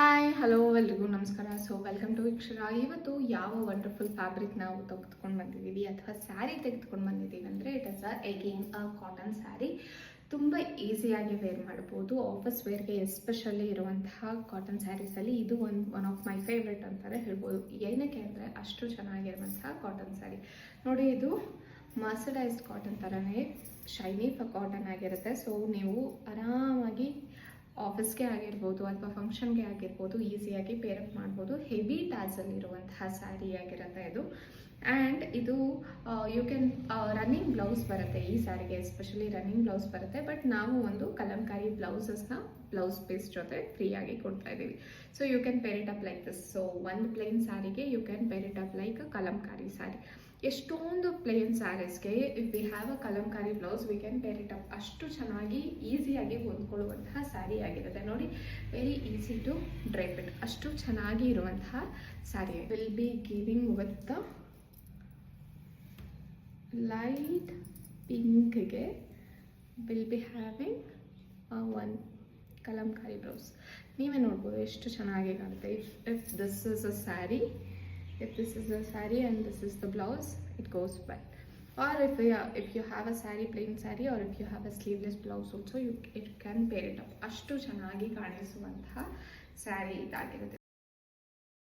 Hi hello ಎಲ್ರಿಗೂ ನಮಸ್ಕಾರ. So welcome to ವೀಕ್ಷರ. ಇವತ್ತು ಯಾವ ವಂಡರ್ಫುಲ್ ಫ್ಯಾಬ್ರಿಕ್ ನಾವು ತೆಗೆದುಕೊಂಡು ಬಂದಿದ್ದೀವಿ ಅಥವಾ ಸ್ಯಾರಿ ತೆಗೆದುಕೊಂಡು ಬಂದಿದ್ದೀವಿ ಅಂದರೆ it is again cotton sari. ತುಂಬ ಈಸಿಯಾಗಿ ವೇರ್ ಮಾಡ್ಬೋದು. ಆಫೀಸ್ ವೇರ್ಗೆ ಎಸ್ಪೆಷಲಿ ಇರುವಂತಹ ಕಾಟನ್ ಸ್ಯಾರೀಸಲ್ಲಿ ಇದು ಒನ್ ಆಫ್ ಮೈ ಫೇವ್ರೆಟ್ ಅಂತಾರೆ ಹೇಳ್ಬೋದು. ಏನಕ್ಕೆ ಅಂದರೆ ಅಷ್ಟು ಚೆನ್ನಾಗಿರುವಂತಹ ಕಾಟನ್ ಸ್ಯಾರಿ ನೋಡಿ. ಇದು ಮರ್ಸರೈಸ್ಡ್ ಕಾಟನ್ ಥರನೇ ಶೈನಿ ಕಾಟನ್ ಆಗಿರುತ್ತೆ. ಸೊ ನೀವು ಆರಾಮಾಗಿ ಆಫೀಸ್ಗೆ ಆಗಿರ್ಬೋದು ಅಥವಾ ಫಂಕ್ಷನ್ಗೆ ಆಗಿರ್ಬೋದು ಈಸಿಯಾಗಿ ಪೇರಪ್ ಮಾಡ್ಬೋದು. ಹೆವಿ ಟ್ಯಾಸಲ್ ಇರುವಂತಹ ಸ್ಯಾರಿ ಆಗಿರುತ್ತೆ ಇದು. ಆ್ಯಂಡ್ ಇದು ಯು ಕ್ಯಾನ್ ರನ್ನಿಂಗ್ ಬ್ಲೌಸ್ ಬರುತ್ತೆ ಈ ಸ್ಯಾರಿಗೆ, ಎಸ್ಪೆಷಲಿ ರನ್ನಿಂಗ್ ಬ್ಲೌಸ್ ಬರುತ್ತೆ. ಬಟ್ ನಾವು ಒಂದು ಕಲಂಕಾರಿ ಬ್ಲೌಸಸ್ನ ಬ್ಲೌಸ್ ಪೀಸ್ ಜೊತೆ ಫ್ರೀಯಾಗಿ ಕೊಡ್ತಾ ಇದ್ದೀವಿ. So you can pair it up like this. So ಒಂದು ಪ್ಲೇನ್ ಸ್ಯಾರಿಗೆ you can pair it up like a kalamkari sari. ಎಷ್ಟೊಂದು ಪ್ಲೇನ್ ಸ್ಯಾರೀಸ್ಗೆ if we have a kalamkari blouse we can pair it up. ಅಷ್ಟು ಚೆನ್ನಾಗಿ ಈಸಿಯಾಗಿ ಹೊಂದ್ಕೊಳ್ಳುವಂತಹ ಸ್ಯಾರಿ ಆಗಿರುತ್ತೆ ನೋಡಿ. Very easy to drape it. ಅಷ್ಟು ಚೆನ್ನಾಗಿ ಇರುವಂತಹ sari will be giving with the light ಪಿಂಕ್ಗೆ will be having one kalamkari blouse. ನೀವೇ ನೋಡ್ಬೋದು ಎಷ್ಟು ಚೆನ್ನಾಗಿ ಕಾಣುತ್ತೆ. If this is a sari, if this is the saree and this is the blouse, it goes well. Or if you have a saree, plain saree, or if you have a sleeveless blouse also, it can pair it up. ಅಷ್ಟು ಚೆನ್ನಾಗಿ ಕಾಣಿಸುವಂತಹ ಸ್ಯಾರಿ ಇದಾಗಿರುತ್ತೆ.